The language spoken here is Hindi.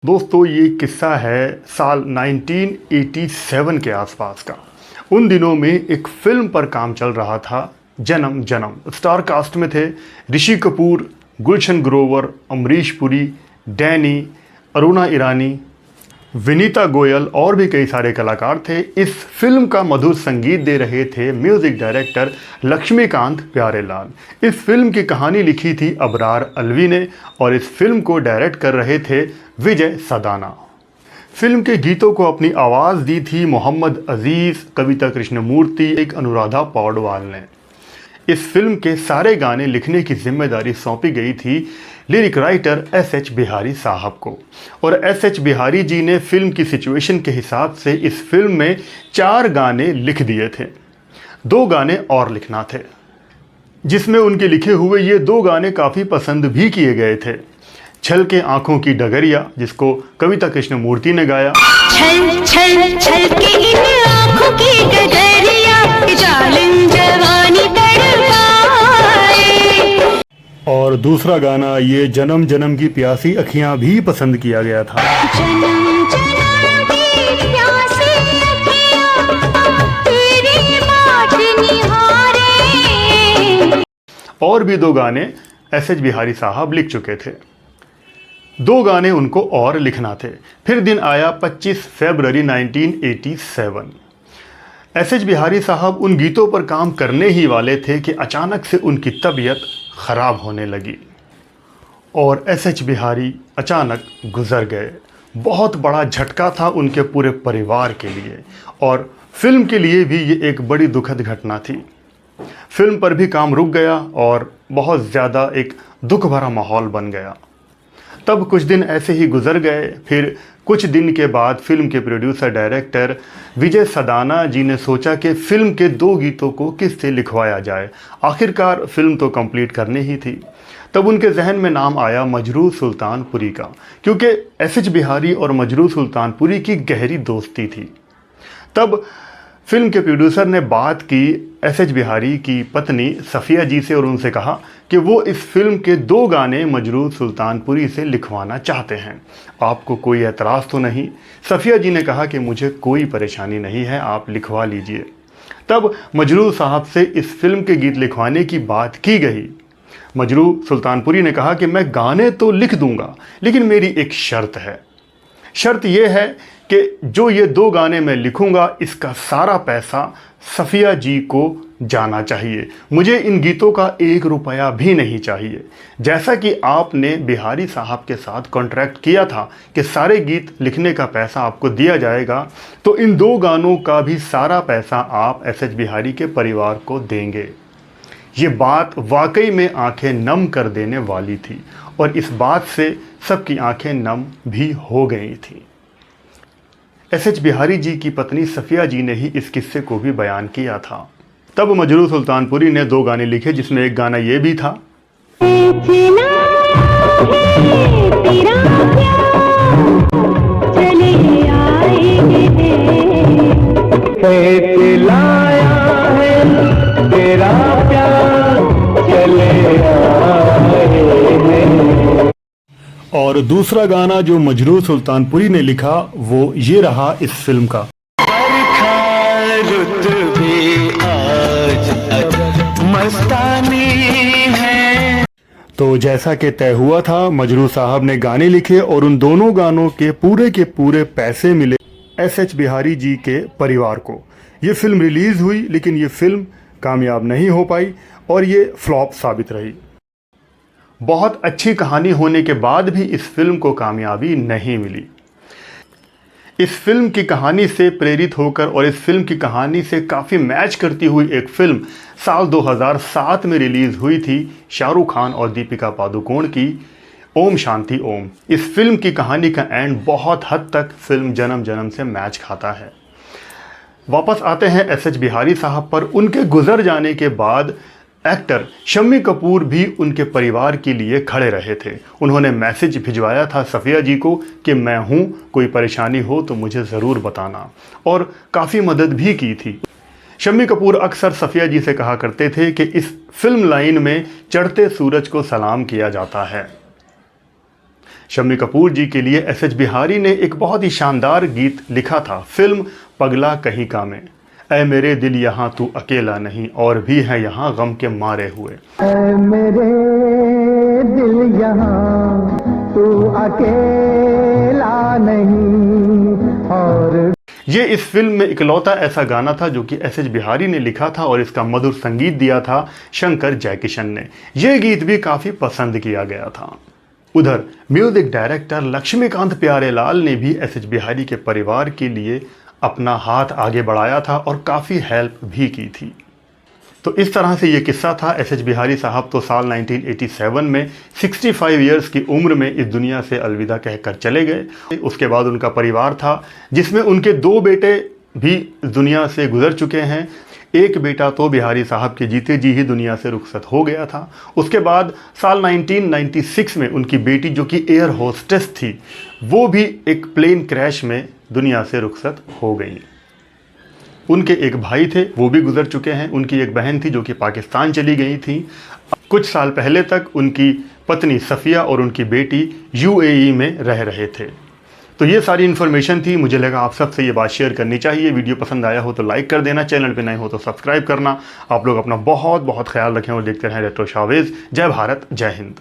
दोस्तों ये किस्सा है साल 1987 के आसपास का। उन दिनों में एक फिल्म पर काम चल रहा था, जन्म जन्म। स्टार कास्ट में थे ऋषि कपूर, गुलशन ग्रोवर, अमरीश पुरी, डैनी, अरुणा ईरानी, विनीता गोयल और भी कई सारे कलाकार थे। इस फिल्म का मधुर संगीत दे रहे थे म्यूजिक डायरेक्टर लक्ष्मीकांत प्यारेलाल। इस फिल्म की कहानी लिखी थी अबरार अलवी ने और इस फिल्म को डायरेक्ट कर रहे थे विजय सदाना। फिल्म के गीतों को अपनी आवाज़ दी थी मोहम्मद अजीज़, कविता कृष्णमूर्ति, एक अनुराधा पौडवाल ने। इस फिल्म के सारे गाने लिखने की जिम्मेदारी सौंपी गई थी लिरिक राइटर एस.एच. बिहारी साहब को। और एस.एच. बिहारी जी ने फिल्म की सिचुएशन के हिसाब से इस फिल्म में 4 गाने लिख दिए थे। 2 गाने और लिखना थे, जिसमें उनके लिखे हुए ये 2 गाने काफ़ी पसंद भी किए गए थे। छल के आंखों की डगरिया, जिसको कविता कृष्णमूर्ति ने गाया, छल छल छल के इन आंखों की डगरिया, जालिम जवानी तड़पाए। और दूसरा गाना ये जन्म जन्म की प्यासी अखियां भी पसंद किया गया था। जन्म जन्म की प्यासी अखियां तेरी बाट निहारे। और भी 2 गाने एस.एच. बिहारी साहब लिख चुके थे। 2 गाने उनको और लिखना थे। फिर दिन आया 25 फरवरी 1987। एस.एच. बिहारी साहब उन गीतों पर काम करने ही वाले थे कि अचानक से उनकी तबीयत ख़राब होने लगी और एस.एच. बिहारी अचानक गुजर गए। बहुत बड़ा झटका था उनके पूरे परिवार के लिए और फिल्म के लिए भी ये एक बड़ी दुखद घटना थी। फिल्म पर भी काम रुक गया और बहुत ज़्यादा एक दुख भरा माहौल बन गया। तब कुछ दिन ऐसे ही गुजर गए। फिर कुछ दिन के बाद फिल्म के प्रोड्यूसर डायरेक्टर विजय सदाना जी ने सोचा कि फिल्म के 2 गीतों को किससे लिखवाया जाए। आखिरकार फिल्म तो कंप्लीट करनी ही थी। तब उनके जहन में नाम आया मजरूह सुल्तानपुरी का, क्योंकि एस.एच. बिहारी और मजरूह सुल्तानपुरी की गहरी दोस्ती थी। तब फिल्म के प्रोड्यूसर ने बात की एस.एच. बिहारी की पत्नी सफ़िया जी से और उनसे कहा कि वो इस फिल्म के 2 गाने मजरूह सुल्तानपुरी से लिखवाना चाहते हैं। आपको कोई एतराज़ तो नहीं? सफ़िया जी ने कहा कि मुझे कोई परेशानी नहीं है, आप लिखवा लीजिए। तब मजरूह साहब से इस फिल्म के गीत लिखवाने की बात की गई। मजरूह सुल्तानपुरी ने कहा कि मैं गाने तो लिख दूंगा, लेकिन मेरी एक शर्त है। शर्त यह है कि जो ये 2 गाने मैं लिखूंगा, इसका सारा पैसा सफ़िया जी को जाना चाहिए। मुझे इन गीतों का 1 रुपया भी नहीं चाहिए। जैसा कि आपने बिहारी साहब के साथ कॉन्ट्रैक्ट किया था कि सारे गीत लिखने का पैसा आपको दिया जाएगा, तो इन 2 गानों का भी सारा पैसा आप एस.एच. बिहारी के परिवार को देंगे। ये बात वाकई में आंखें नम कर देने वाली थी और इस बात से सबकी आंखें नम भी हो गई थी। एस.एच. बिहारी जी की पत्नी सफ़िया जी ने ही इस किस्से को भी बयान किया था। तब मजरूह सुल्तानपुरी ने 2 गाने लिखे, जिसमें एक गाना ये भी था, और दूसरा गाना जो मजरूह सुल्तानपुरी ने लिखा वो ये रहा इस फिल्म का, तो जैसा कि तय हुआ था, मजरूह साहब ने गाने लिखे और उन दोनों गानों के पूरे पैसे मिले एस.एच. बिहारी जी के परिवार को। ये फिल्म रिलीज़ हुई, लेकिन ये फिल्म कामयाब नहीं हो पाई और ये फ्लॉप साबित रही। बहुत अच्छी कहानी होने के बाद भी इस फिल्म को कामयाबी नहीं मिली। इस फिल्म की कहानी से प्रेरित होकर और इस फिल्म की कहानी से काफ़ी मैच करती हुई एक फिल्म साल 2007 में रिलीज़ हुई थी, शाहरुख खान और दीपिका पादुकोण की, ओम शांति ओम। इस फिल्म की कहानी का एंड बहुत हद तक फिल्म जन्म जन्म से मैच खाता है। वापस आते हैं एस.एच. बिहारी साहब पर। उनके गुजर जाने के बाद एक्टर शम्मी कपूर भी उनके परिवार के लिए खड़े रहे थे। उन्होंने मैसेज भिजवाया था सफ़िया जी को कि मैं हूँ, कोई परेशानी हो तो मुझे ज़रूर बताना, और काफ़ी मदद भी की थी। शम्मी कपूर अक्सर सफ़िया जी से कहा करते थे कि इस फिल्म लाइन में चढ़ते सूरज को सलाम किया जाता है। शम्मी कपूर जी के लिए एस एच बिहारी ने एक बहुत ही शानदार गीत लिखा था फिल्म पगला कहीं का में। ऐ मेरे दिल यहाँ तू अकेला नहीं, और भी है यहाँ गम के मारे हुए। ऐ मेरे दिल यहाँ तू अकेला नहीं, और ये इस फिल्म में इकलौता ऐसा गाना था जो कि एस एच बिहारी ने लिखा था और इसका मधुर संगीत दिया था शंकर जयकिशन ने। यह गीत भी काफ़ी पसंद किया गया था। उधर म्यूजिक डायरेक्टर लक्ष्मीकांत प्यारेलाल ने भी एस एच बिहारी के परिवार के लिए अपना हाथ आगे बढ़ाया था और काफ़ी हेल्प भी की थी। तो इस तरह से ये किस्सा था। एस एच बिहारी साहब तो साल 1987 में 65 इयर्स की उम्र में इस दुनिया से अलविदा कहकर चले गए। उसके बाद उनका परिवार था जिसमें उनके 2 बेटे भी दुनिया से गुजर चुके हैं। एक बेटा तो बिहारी साहब के जीते जी ही दुनिया से रुखसत हो गया था। उसके बाद साल 1996 में उनकी बेटी जो कि एयर होस्टेस थी वो भी एक प्लेन क्रैश में दुनिया से रुखसत हो गई। उनके एक भाई थे वो भी गुजर चुके हैं। उनकी एक बहन थी जो कि पाकिस्तान चली गई थी। कुछ साल पहले तक उनकी पत्नी सफ़िया और उनकी बेटी UAE में रह रहे थे। तो ये सारी इन्फॉर्मेशन थी। मुझे लगा आप सबसे ये बात शेयर करनी चाहिए। वीडियो पसंद आया हो तो लाइक कर देना, चैनल पे नए हो तो सब्सक्राइब करना। आप लोग अपना बहुत बहुत ख्याल रखें और देखते रहें रेट्रो शोवेज। जय भारत, जय हिंद।